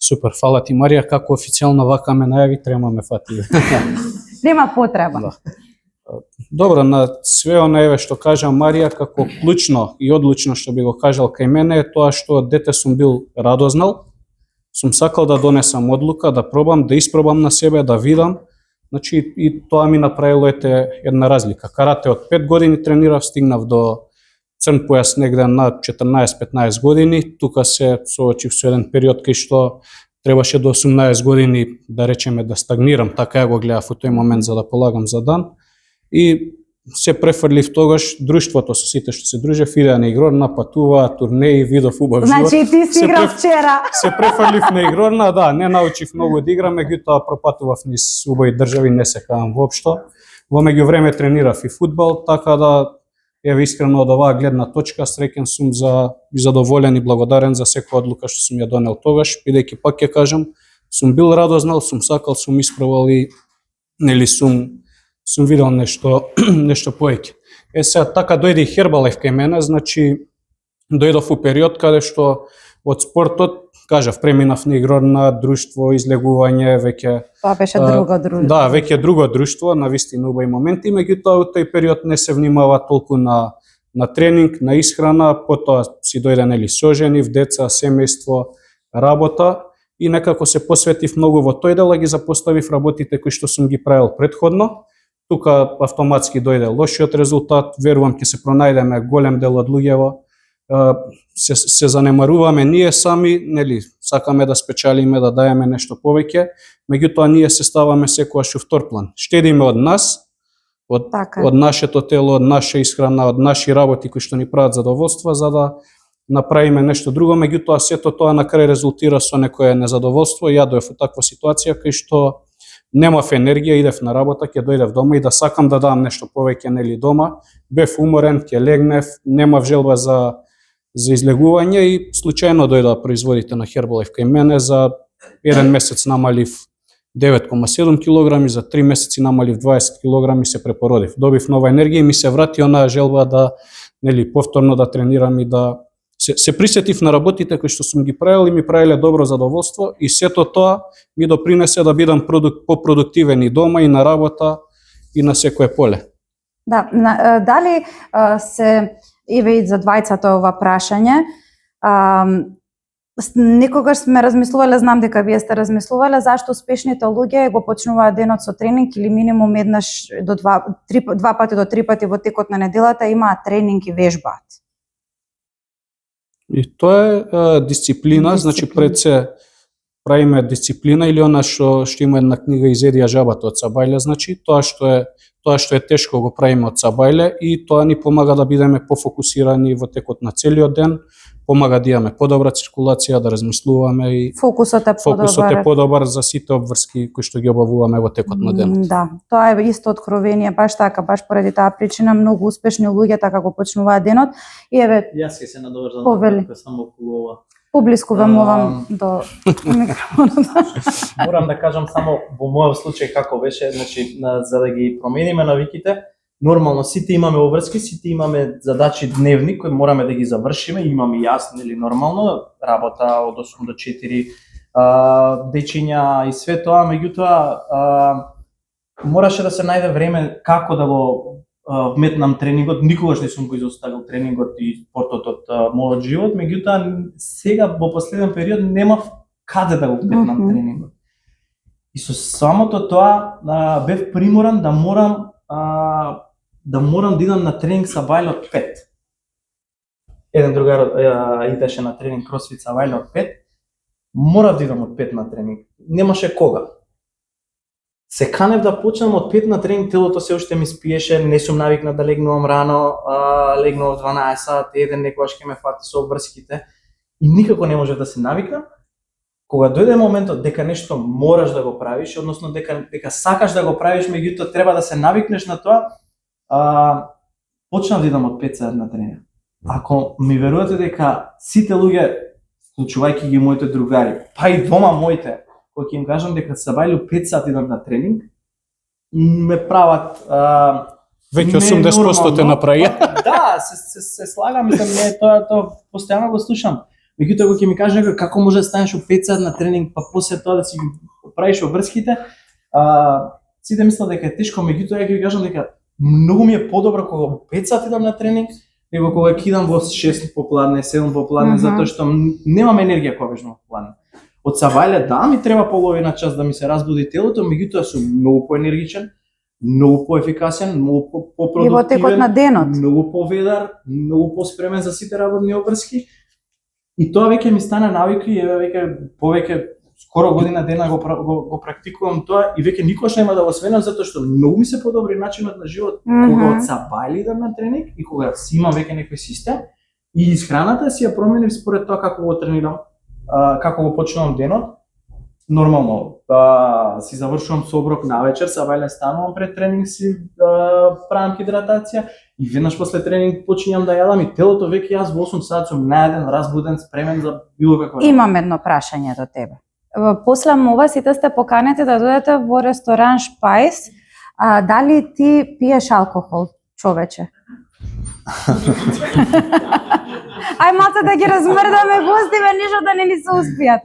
Супер, фала ти Марија, како официјално вака ме најави, трема ме фати. Нема потреба. Да. Добро, на све онаеве што кажа Марија, како клучно и одлучно што би го кажал кај мене е тоа што од дете сум бил радознал, сум сакал да донесам одлука, да пробам, да испробам на себе, да видам. Значи и тоа ми направило една разлика. Карате од 5 години тренирав, стигнав до црн појас негде на 14-15 години, тука се соочив со еден период кај што требаше до 18 години, да речеме, да стагнирам, така ја го гледав во тој момент за да полагам за дан. И се префрлив тогаш друштвото со сите што се дружев, идеа на Игрорна, патуваа, турнеи, видов убав живот. Значи ти си играл вчера. Се префрлив на Игрорна, да, не научив многу да играм, меѓутоа пропатував низ убави држави, не се каам воопшто. Во меѓувреме тренирав и фудбал, така да еве искрено од оваа гледна точка среќен сум и задоволен и благодарен за секоја одлука што сум ја донел тогаш, бидејќи пак ќе кажам, сум бил радознал, сум сакал, сум испробал и нели сум видел нешто повеќе. Сега така дојде и Хербалайф кај мене, значи дојдов у период каде што од спортот, кажав, преминав на Игрорна, друштво, излегување, веќе Тоа беше друго друштво. Да, веќе друго друштво, на вистина убави моменти, меѓутоа во тој период не се внимава толку на тренинг, на исхрана, потоа си дојде нели соженив, деца, семејство, работа и некако се посветив многу во тој дел, ги запоставив работите кои што сум ги правил претходно. Тука автоматски дојде лошиот резултат, верувам ќе се пронајдеме голем дел од луѓево, се занемаруваме ние сами, нели, сакаме да спечалиме, да даеме нешто повеќе, меѓутоа ние се ставаме секогаш у втор план. Штедиме од нас, од нашето тело, од наша исхрана, од наши работи кои што ни прават задоволство, за да направиме нешто друго, меѓутоа сето тоа на крај резултира со некое незадоволство. Ја дојдов во таква ситуација кај што немав енергија, идев на работа, ќе дојдев дома и да сакам да дадам нешто повеќе нели дома, бев уморен, ќе легнев, немав желба за излегување и случајно дојдоа производите на Herbalife кај мене. За еден месец намалив 9,7 кг, за 3 месеци намалив 20 кг и се препородив. Добив нова енергија и ми се врати онаа желба да нели повторно да тренирам и да се присетив на работите кои што сум ги правил и ми правиле добро задоволство и сето тоа ми допринесе да бидам попродуктивен и дома и на работа и на секое поле. Да, дали се еве и за двајцата ова прашање, некогаш сме размислувале, знам дека вие сте размислувале, зашто успешните луѓе го почнуваат денот со тренинг или минимум еднаш до два пати до три пати во текот на неделата имаат тренинг и вежбаат. И тоа е дисциплина, значи пред се правиме дисциплина или она што има една книга Изедија жабата од Сабајле, значи тоа што е тешко го правиме од Сабајле и тоа ни помага да бидеме пофокусирани во текот на целиот ден, помага да имаме подобра циркулација, да размислуваме и фокусот е подобар за сите обврски кои што ги обавуваме во текот на денот. Да, тоа е исто откровение, баш така, баш поради таа причина многу успешни луѓе така го почнуваат денот и еве јас ќе се надоврзам само околу ова. Поблиску ве молам до микрофонот. Морам да кажам само во мојот случај како беше, значи за да ги промениме навиките, нормално сите имаме обврски, сите имаме задачи дневни кои мораме да ги завршиме, имаме јасно или нормално работа од 8 до 4, дечиња и све тоа, меѓутоа мораше да се најде време како да го вметнам тренингот. Никогаш не сум го изоставил тренингот и спортот од мојот живот, меѓутоа сега во последен период немав каде да го вметнам тренингот. И со самото тоа бев приморан да морам да идам на тренинг Сабајле од 5. Еден другар идеше на тренинг кросфит Сабајле од 5. Морав да идам од 5 на тренинг. Немаше кога. Се канев да почнам од 5 на тренинг, телото се уште ми спиеше, не сум навикнат да легнувам рано, легнував 12 сат, еден некогаш ќе ме фати со обврските и никако не можев да се навикнам. Кога дојде моментот дека нешто мораш да го правиш, односно дека сакаш да го правиш, меѓутоа треба да се навикнеш на тоа, почнав да идам од 5 сат на тренинг. Ако ми верувате дека сите луѓе, вклучувајќи ги моите другари, па и дома моите, кој ќе им кажам дека Сабајле 5 сати идам на тренинг, ме прават веќе 80% те направи. Да, се слагам, мислам, тоа постојано го слушам. Меѓутоа кога ќе ми каже некој како може да станеш у 5 сат на тренинг, па после тоа да си ги правиш обврските, сите мислат дека е тешко, меѓутоа ја ќе ви кажам дека многу ми е подобро кога у 5 сат идам на тренинг, него кога кидам во 6 попладне, 7 попладне, затоа што немам енергија кога бежам попладне. Од савајле да, ми треба половина час да ми се разбуди телото, меѓутоа сум многу поенергичен, многу поефикасен, многу И во текот на попродуктивен, денот. многу поведар, многу поспремен за сите работни обврски. И тоа веќе ми стана навика и еве веќе повеќе скоро година дена го практикувам тоа и веќе никош нема да го свенам затоа што многу ми се подобри начинот на живот кога од сабајле идам на тренинг и кога си имам веќе некој систем и исхраната си ја променив според тоа како го тренирам, како го почнувам денот. Нормално, си завршувам со оброк навечер, сабајле станувам пред тренинг си правам хидратација и веднаш после тренинг почињам да јадам и телото веќе јас во 8 сат сум наеден, разбуден, спремен за било какво. Имам едно прашање до тебе. После ова сите сте поканети да дојдете во ресторан Шпајс. Дали ти пиеш алкохол, човече? Ај малце да ги размрдаме гостиве, ништо да не ни се успијат.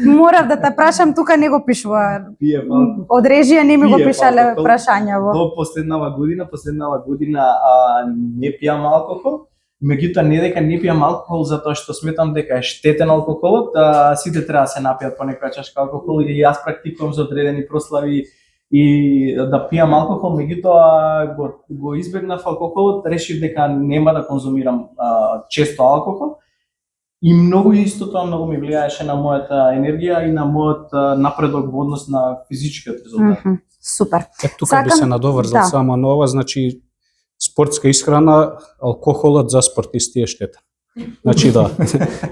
Морав да те прашам, тука не го пишува. Пиев алкохол. Од режија не ми го Пиев пишале алкохол. прашањаво. До последнава година не пијам алкохол. Меѓутоа не дека не пијам алкохол затоа што сметам дека е штетен алкохолот, сите треба да се напијат по некоја чашка алкохол и јас практикувам за одредени прослави и да пијам алкохол, меѓутоа го избегнав алкохолот, решив дека нема да конзумирам често алкохол. И многу исто тоа многу ми влијаеше на мојата енергија и на мојот напредок во однос на физичкиот резултат. Супер. Тука би се надоврзал само на ова, значи спортска исхрана, алкохолот за спортисти е штетен. Значи да,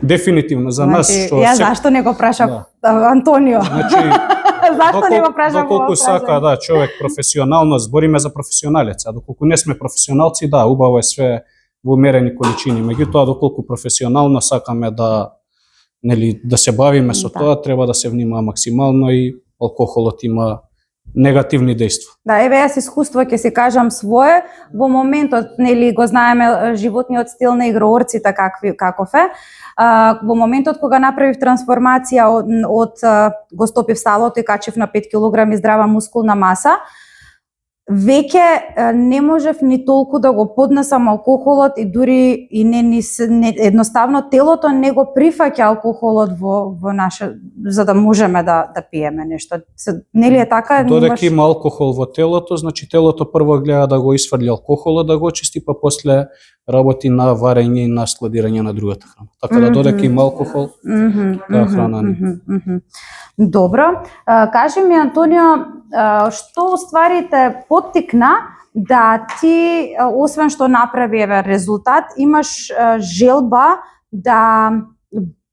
дефинитивно за нас што Ја зашто не го прашав Антонио? Значи Зашто не го прашав? доколку сака да човек професионално, збориме за професионалец, а доколку не сме професионалци, да, убаво е све во умерени количини. Меѓутоа доколку професионално сакаме да да се бавиме со тоа, треба да се внимава максимално и алкохолот има негативни дејства. Да, еве јас искуство ќе си кажам свое. Во моментот, го знаеме животниот стил на игроорците каков е. Во моментот кога направив трансформација од го стопив салото и качив на 5 кг здрава мускулна маса, веќе не можев ни толку да го поднесам алкохолот и дури и едноставно телото не го прифаќа алкохолот во наше, за да можеме да пиеме нешто. Нели е така? Додека има алкохол во телото, значи телото прво гледа да го исфрли алкохолот, да го очисти, па после работи на варење и на складирање на другата храна. Така да додека има алкохол, таа храна не. Добро. Кажи ми, Антонио, што уствари те поттикна да ти, освен што направи резултат, имаш желба да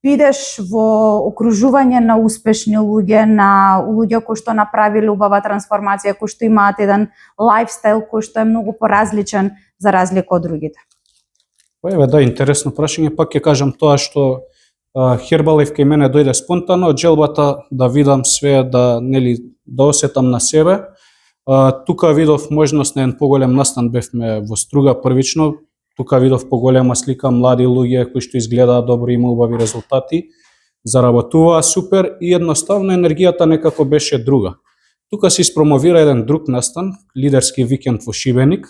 бидеш во окружување на успешни луѓе, на луѓе кои што направиле убава трансформација, кои што имаат еден лајфстайл кој што е многу поразличен за разлика од другите? Па еве да, интересно прашање, пак ќе кажам тоа што Herbalife кај мене дојде спонтано од желбата да видам све, да да осетам на себе. Тука видов можност на еден поголем настан, бевме во Струга првично. Тука видов поголема слика млади луѓе кои што изгледаат добро, има убави резултати, заработуваа супер и едноставно енергијата некако беше друга. Тука се испромовира еден друг настан, лидерски викенд во Шибеник.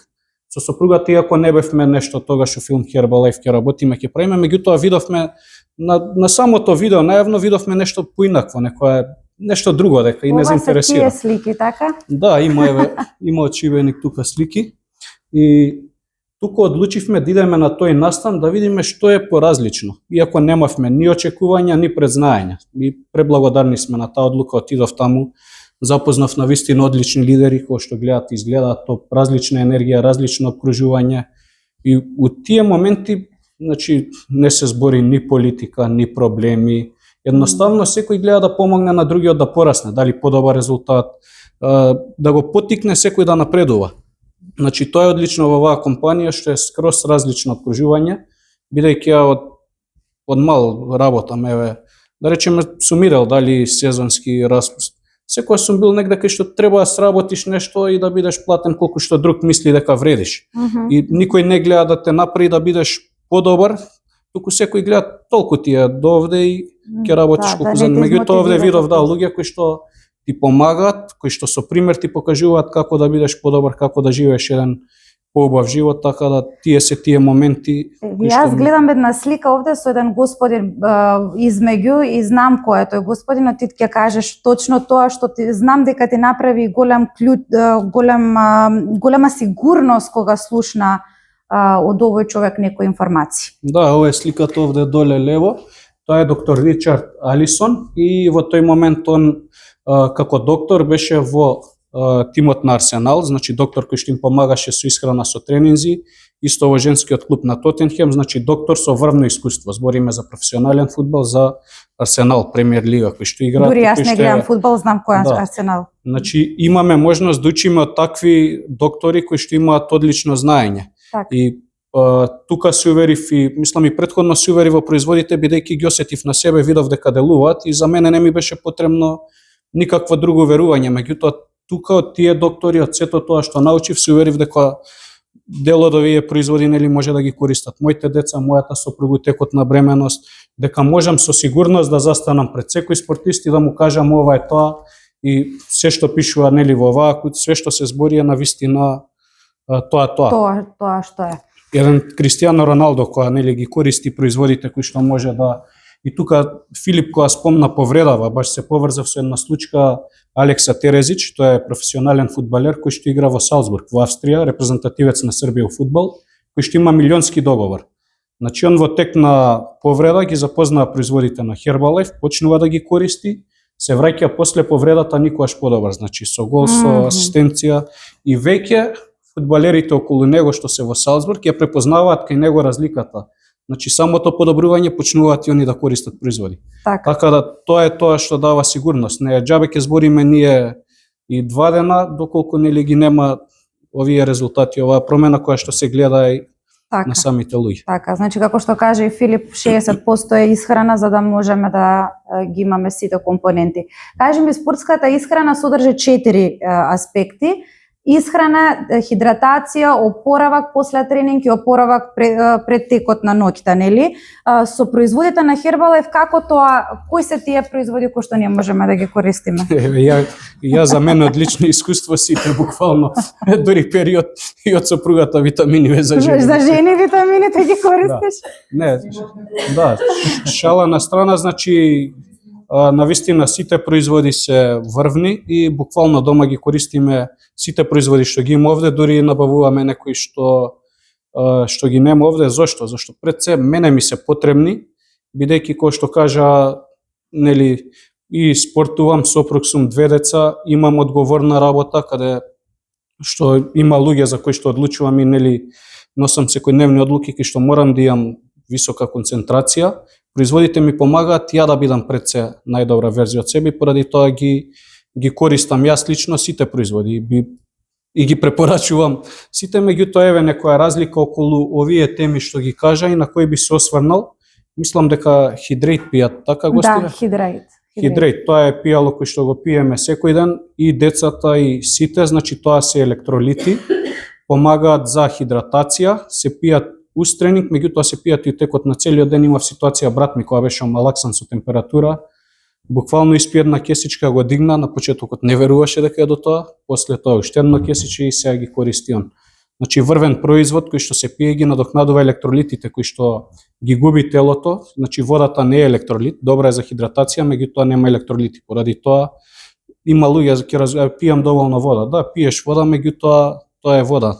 Со сопругата, иако не бевме нешто тогаш во филм Herbalife ќе работиме, ќе правиме, меѓутоа видовме на самото видео, најавно видовме нешто поинакво, нешто друго дека и не заинтересира. Ова се тие слики, така? Да, има од Шибеник тука слики и тука одлучивме да идеме на тој настан да видиме што е поразлично. Иако немавме ни очекувања, ни предзнаења. И преблагодарни сме на таа одлука, отидов таму, запознав на вистина одлични лидери кои што гледаат и изгледаат топ, различна енергија, различно окружување. И у тие моменти, значи, не се збори ни политика, ни проблеми. Едноставно секој гледа да помогне на другиот да порасне, дали подобар резултат, да го поттикне секој да напредува. Значи, тоа е одлично во оваа компанија што е скроз различно окружување, бидејќи ја од мал работам, еве, да речеме сумирал дали сезонски распуст. Секој сум бил негде кај што треба да сработиш нешто и да бидеш платен колку што друг мисли дека вредиш. И никој не гледа да те направи да бидеш подобар, туку секој гледа толку ти е до овде и ќе работиш да, колку не за. те Меѓутоа овде измотивира видов за луѓе кои што ти помагаат, кои што со пример ти покажуваат како да бидеш подобар, како да живееш еден поубав живот, така да тие моменти кои што Јас гледам една слика овде со еден господин измеѓу и знам кој е тој господинот, ти ќе кажеш точно тоа што ти знам дека ти направи голема сигурност кога слушна од овој човек некои информации. Да, ова е сликата овде доле лево. Тоа е доктор Ричард Алисон и во тој момент он како доктор беше во тимот на Арсенал, значи доктор кој што им помагаше со исхрана, со тренинзи, исто во женскиот клуб на Тотенхем, значи доктор со врвно искуство. Збориме за професионален фудбал, за Арсенал, Премиер лига, кој што играат. Дури јас не гледам фудбал, знам кој е Арсенал. Значи имаме можност да учиме од такви доктори кои што имаат одлично знаење. Так. И тука се уверив и мислам и претходно се уверив во производите, бидејќи ги осетив на себе, видов дека делуваат и за мене не ми беше потребно никакво друго верување. Меѓутоа тука од тие доктори, од сето тоа што научив, се уверив дека дел од овие производи нели може да ги користат моите деца, мојата сопруга, текот на бременост, дека можам со сигурност да застанам пред секој спортист и да му кажам ова е тоа и се што пишува нели во оваа, све што се збори е навистина тоа. Тоа што е. Еден Кристијано Роналдо која нели ги користи производите кои што може да. И тука Филип која спомна повредава, баш се поврзав со една случка Алекса Терезич, тој е професионален фудбалер кој што игра во Салцбург во Австрија, репрезентативец на Србија во фудбал, кој што има милионски договор. Значи он во тек на повреда ги запознаа производите на Herbalife, почнува да ги користи, се враќа после повредата никогаш подобар, значи со гол, со асистенција и веќе фудбалерите околу него што се во Салцбург ја препознаваат кај него разликата. Значи самото подобрување почнуваат и они да користат производи. Така да тоа е тоа што дава сигурност. Не џабе ќе збориме ние и 2 дена доколку нели ги нема овие резултати, оваа промена која што се гледа и на самите луѓе. Така, значи како што каже и Филип, 60% е исхрана за да можеме да ги имаме сите компоненти. Кажи ми, спортската исхрана содржи 4 аспекти. Исхрана, хидратација, опоравак после тренинг и опоравак пред текот на ноќта, нели? Со производите на Herbalife, како тоа, кои се тие производи кои што ние можеме да ги користиме? Ја за мене од лично искуство сите буквално дури период и од сопругата витамини за жени. За жени витамините ги користиш? Не, да, шала на страна, значи навистина сите производи се врвни и буквално дома ги користиме сите производи што ги има овде, дури набавуваме некои што ги нема овде. Зошто? Зашто пред се мене ми се потребни, бидејќи кој што кажа, нели, и спортувам, сопруг сум, 2 деца, имам одговорна работа каде што има луѓе за кои што одлучувам и нели носам секојдневни одлуки кои што морам да имам висока концентрација. Производите ми помагаат ја да бидам пред се најдобра верзија од себе, поради тоа ги користам јас лично сите производи и ги препорачувам сите. Меѓутоа еве некоја разлика околу овие теми што ги кажа и на кои би се осврнал. Мислам дека Hydrate пијат, така гостија? Да, Hydrate, тоа е пијало кој што го пиеме секој ден и децата и сите, значи тоа се електролити, помагаат за хидратација, се пијат уз тренинг, меѓутоа се пијат и текот на целиот ден. Имав ситуација брат ми која беше омалаксан со температура, буквално испи една кесичка, го дигна, на почетокот не веруваше дека е до тоа, после тоа уште една кесичка и сега ги користи он. Значи врвен производ кој што се пие ги надокнадува електролитите кои што ги губи телото. Значи водата не е електролит, добра е за хидратација, меѓутоа нема електролити. Поради тоа има луѓе ќе пијам доволно вода. Да, пиеш вода, меѓутоа тоа е вода.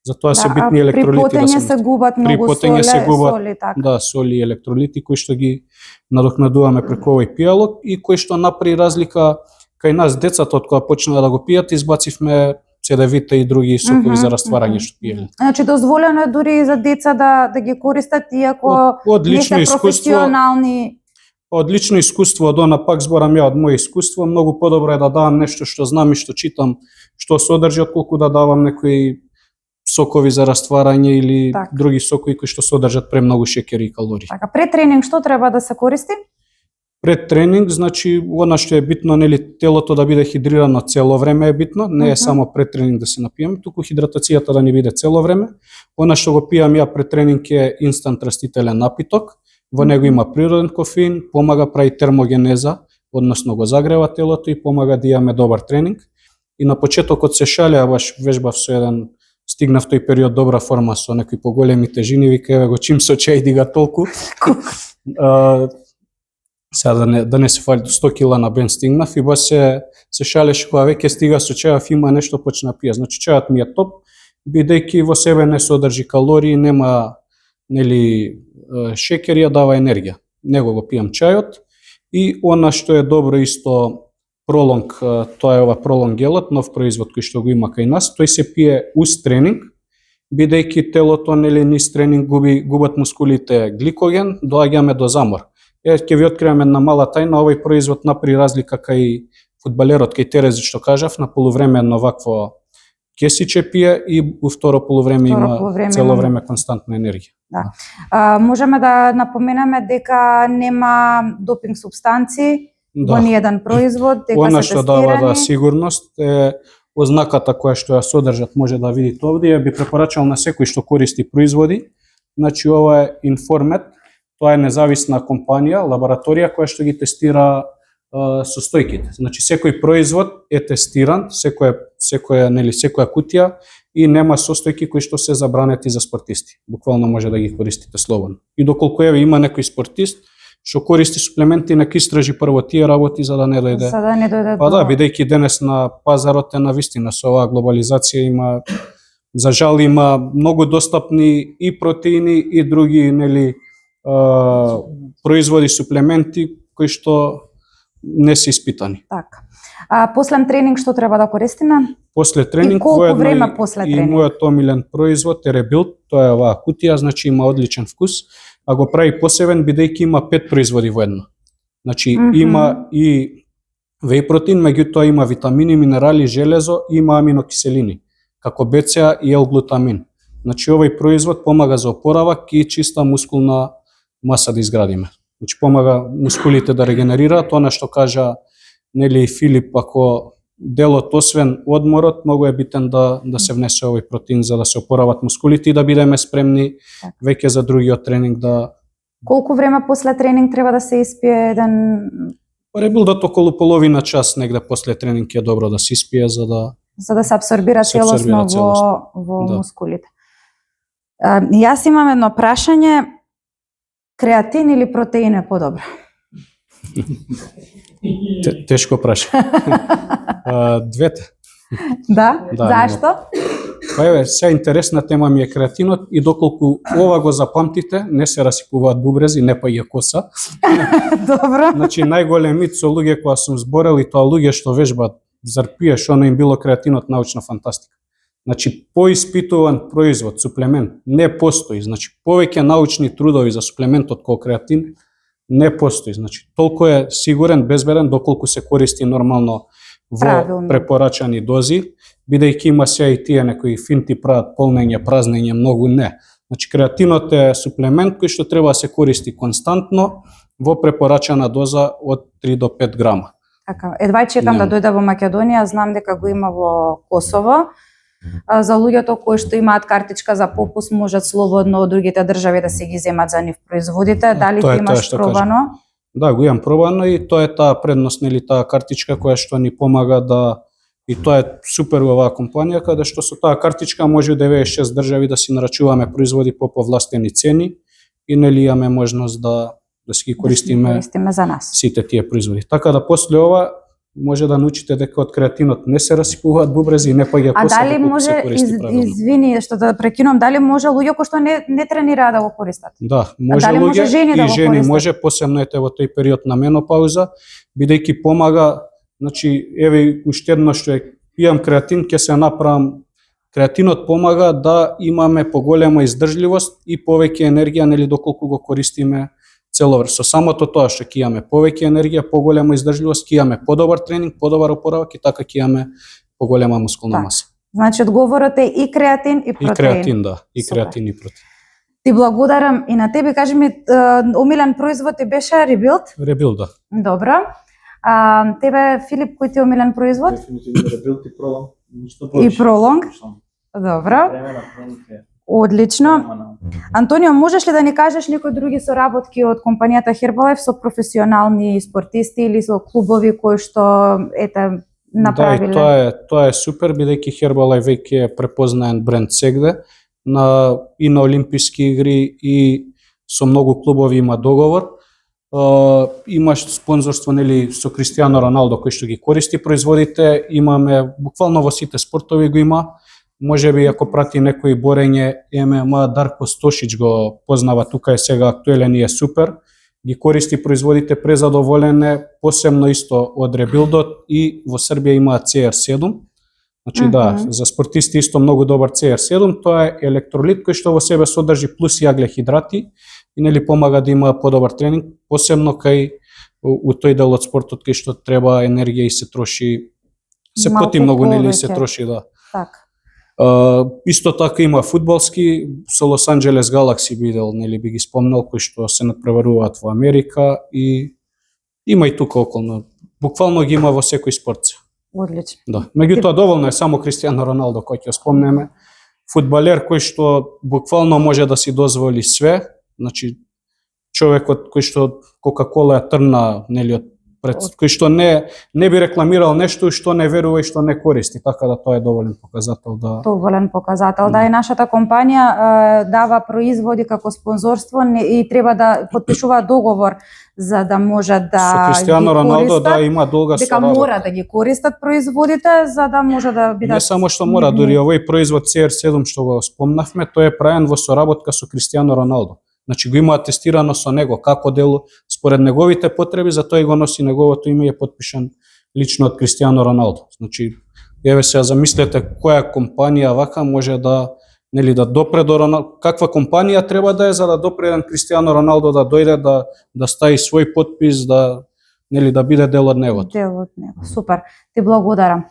Затоа се битни електролити. При потење се губат многу соли, така. Да, соли и електролити кои што ги надокнадуваме преку овој пијалок и кои што направи разлика кај нас децата од кога почнаа да го пијат, избацивме цедевите и други сокови за растварање што пиеле. Значи дозволено е дури за деца да ги користат иако не се професионални. Од лично искуство, од она пак зборам ја од моје искуство, многу подобро е да давам нешто што знам и што читам, што содржи, отколку да давам некои сокови за растварање или други сокови кои што содржат премногу шеќери и калории. Така, пред тренинг што треба да се користи? Пред тренинг, значи, она што е битно, нели, телото да биде хидрирано цело време е битно, не е само пред тренинг да се напиеме, туку хидратацијата да ни биде цело време. Она што го пијам ја пред тренинг е инстант растителен напиток, во него има природен кофеин, помага прави термогенеза, односно го загрева телото и помага да имаме добар тренинг. И на почетокот се шалеа, баш вежбав со еден, стигнав тој период добра форма со некои поголеми тежини, вика еве го чим се чај дига толку. Сега да не се фали до 100 кила на бен стигнав и баш се шалеше кога веќе стига со чајав има нешто почна пија. Значи чајот ми е топ, бидејќи во себе не содржи калории, нема нели шеќер, ја дава енергија. Него го пијам чајот и она што е добро исто Пролонг, тоа е ова Пролонг гелот, нов производ кој што го има кај нас, тој се пие уз тренинг, бидејќи телото нели низ тренинг губат мускулите гликоген, доаѓаме до замор. Ќе ви откривам една мала тајна, овој производ направи разлика кај фудбалерот, кај Терезич што кажав, на полувреме едно вакво кесиче пие и у второ полувреме има цело време константна енергија. Да. Можеме да напоменеме дека нема допинг супстанци во ниеден производ, дека она се што тестирани. дава сигурност е ознаката која што ја содржат, може да видите овде, ја би препорачал на секој што користи производи. Значи ова е Informet, тоа е независна компанија, лабораторија која што ги тестира состојките. Значи секој производ е тестиран, секоја кутија и нема состојки кои што се забранети за спортисти. Буквално може да ги користите слободно. И доколку има некој спортист што користи суплементи, нека истражи прво тие работи за да не дојде. За да не дојде. Па да, бидејќи денес на пазарот е навистина со оваа глобализација има, за жал има многу достапни и протеини и други нели производи, суплементи кои што не се испитани. Така. После тренинг што треба да користиме? После тренинг, и колку време после и тренинг? мојот омилен производ е Rebuild, тоа е оваа кутија, значи има одличен вкус, а го прави посебен бидејќи има 5 производи во едно. Значи има и веј протеин, меѓутоа има витамини, минерали, железо и има аминокиселини, како БЦА и L-глутамин. Значи овој производ помага за опоравак и чиста мускулна маса да изградиме. Значи помага мускулите да регенерираат, она што кажа нели Филип, ако делот освен одморот, многу е битен да се внесе овој протеин за да се опорават мускулите и да бидеме спремни веќе за другиот тренинг да. Колку време после тренинг треба да се испие еден? Ребилдот околу половина час негде после тренинг е добро да се испие за да се абсорбира целосно во мускулите. Јас имам едно прашање, креатин или протеин е подобро? Тешко прашање. Двете. Да? Зашто? Па еве, сега интересна тема ми е креатинот и доколку ова го запамтите, не се расипуваат бубрези, не па и коса. Добро. Значи најголем мит со луѓе кои сум зборел и тоа луѓе што вежбаат, зар пиеш она им било креатинот научна фантастика. Значи поиспитуван производ, суплемент не постои. Значи повеќе научни трудови за суплементот кој креатин не постои. Значи толку е сигурен, безбеден доколку се користи нормално во препорачани дози, бидејќи има сега и тие некои финти прават полнење, празнење, многу не. Значи креатинот е суплемент кој што треба да се користи константно во препорачана доза од 3 до 5 грама. Така, едва чекам да дојде во Македонија, знам дека го има во Косово. За луѓето кои што имаат картичка за попуст, можат слободно од другите држави да се ги земат за нив производите. Дали ти имаш пробано? Да, го имам пробано и тоа е таа предност, нели таа картичка која што ни помага да, и тоа е супер оваа компанија, каде што со таа картичка може 96 држави да си нарачуваме производи по повластени цени и нели имаме можност да си ги користиме за нас сите тие производи. Така да после ова може да научите дека од креатинот не се расипуваат бубрези и не паѓа коса. А дали може, извини што да прекинувам, дали може луѓе кои што не тренираат да го користат? Да, може луѓе и жени може, посебно ете во тој период на менопауза, бидејќи помага, значи еве уште едно што е, пијам креатин, ќе се направам. Креатинот помага да имаме поголема издржливост и повеќе енергија, нели доколку го користиме цело време. Со самото тоа што ќе имаме повеќе енергија, поголема издржливост, ќе имаме подобар тренинг, подобар опоравак и така ќе имаме поголема мускулна маса. Значи одговорот е и креатин и протеин. И креатин, да, и креатин и протеин. Ти благодарам и на тебе, кажи ми, омилен производ ти беше Rebuild? Rebuild, да. Добро. Тебе, Филип, кој ти е омилен производ? Дефинитивно Rebuild и Prolong. Ништо И повеќе. Prolong. Добро. Време на тренинг е. Одлично. Нема на- Антонио, можеш ли да ни кажеш некои други соработки од компанијата Herbalife со професионални спортисти или со клубови кои што направиле? Да, и тоа е супер, бидејќи Herbalife веќе е препознаен бренд сегде и на олимписки игри и со многу клубови има договор. Имаш спонзорство нели со Кристијано Роналдо кој што ги користи производите, имаме буквално во сите спортови го има. Можеби ако прати некој борење ММА, Дарко Стошич го познава, тука е сега актуелен и е супер. Ги користи производите, презадоволен е, посебно исто од Rebuildот и во Србија имаат CR7. Значи да, за спортисти исто многу добар CR7, тоа е електролит кој што во себе содржи плюс јаглехидрати и нели помага да има подобар тренинг, посебно кај у тој дел од спортот кај што треба енергија и се троши се Малку поти многу нели се повеќе. троши, да. Така. Исто така има фудбалски, со Лос Анџелес Галакси видел, нели би ги спомнал, кои што се надпреваруваат во Америка и има и тука околно. Буквално ги има во секој спорт. Одлично. Да. Меѓутоа доволно е само Кристијано Роналдо кој ќе спомнеме. Фудбалер кој што буквално може да си дозволи све, значи човекот кој што Кока-кола ја трна нели од пред, кој што не би рекламирал нешто што не верува и што не користи, така да тоа е доволен показател да. Доволен показател. Да, и нашата компанија дава производи како спонзорство и треба да подпишува договор за да може да Со Кристијано ги Роналдо користат, да има долга дека соработка. мора да ги користат производите за да може да бидат Не само што мора, дури овој производ CR7 што го спомнавме, тој е правен во соработка со Кристијано Роналдо. Значи го има тестирано со него како дело според неговите потреби, затоа и го носи неговото име и е потпишан лично од Кристијано Роналдо. Значи еве сега замислете која компанија вака може да нели да допре до Роналдо, каква компанија треба да е за да допре еден Кристијано Роналдо да дојде да стави свој потпис, да нели да биде дел од него. дел од него. Супер. Ти благодарам.